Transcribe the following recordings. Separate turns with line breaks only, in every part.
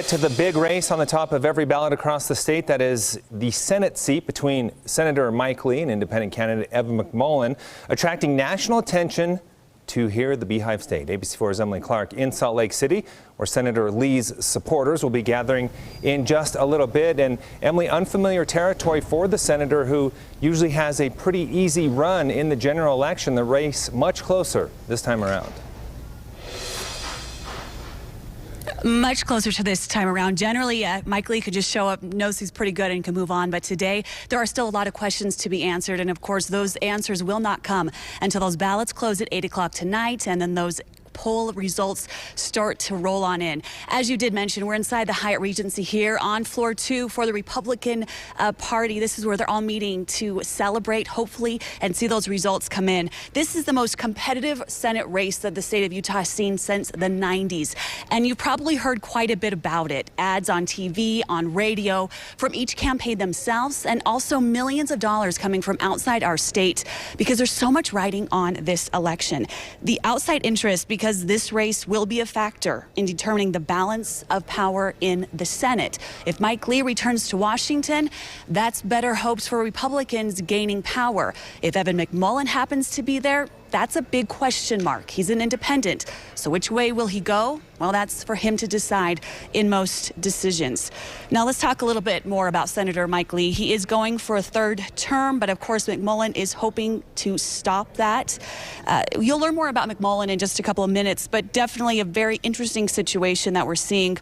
To the big race on the top of every ballot across the state, that is the Senate seat between Senator Mike Lee and independent candidate Evan McMullin, attracting national attention to here at the Beehive State. ABC4's Emily Clark in Salt Lake City, where Senator Lee's supporters will be gathering in just a little bit. And Emily, unfamiliar territory for the senator who usually has a pretty easy run in the general election. The race much closer this time around.
Much closer to this time around. Generally, Mike Lee could just show up, knows he's pretty good and can move on. But today, there are still a lot of questions to be answered. And of course, those answers will not come until those ballots close at 8 o'clock tonight. And then those poll results start to roll on in. As you did mention, we're inside the Hyatt Regency here on floor 2 for the Republican Party. This is where they're all meeting to celebrate, hopefully, and see those results come in. This is the most competitive Senate race that the state of Utah has seen since the 90s. And you've probably heard quite a bit about it. Ads on TV, on radio, from each campaign themselves, and also millions of dollars coming from outside our state because there's so much riding on this election. The outside interest, because this race will be a factor in determining the balance of power in the Senate. If Mike Lee returns to Washington, that's better hopes for Republicans gaining power. If Evan McMullin happens to be there, that's a big question mark. He's an independent. So which way will he go? Well, that's for him to decide in most decisions. Now let's talk a little bit more about Senator Mike Lee. He is going for a third term, but of course McMullin is hoping to stop that. You'll learn more about McMullin in just a couple of minutes, but definitely a very interesting situation that we're seeing.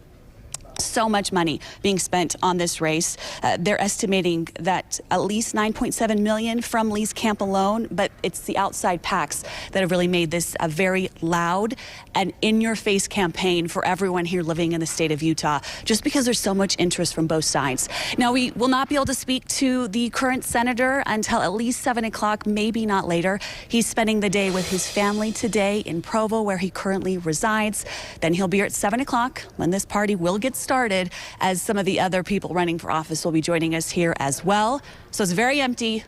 So much money being spent on this race. They're estimating that at least $9.7 million from Lee's camp alone, but it's the outside PACs that have really made this a very loud and in-your-face campaign for everyone here living in the state of Utah, just because there's so much interest from both sides. Now, we will not be able to speak to the current senator until at least 7 o'clock, maybe not later. He's spending the day with his family today in Provo, where he currently resides. Then he'll be here at 7 o'clock when this party will get started, as some of the other people running for office will be joining us here as well. So it's very empty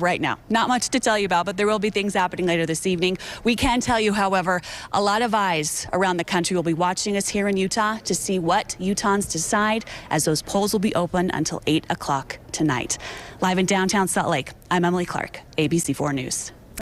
right now. Not much to tell you about, but there will be things happening later this evening. We can tell you, however, a lot of eyes around the country will be watching us here in Utah to see what Utahns decide, as those polls will be open until 8 o'clock tonight. Live in downtown Salt Lake, I'm Emily Clark, ABC4 News.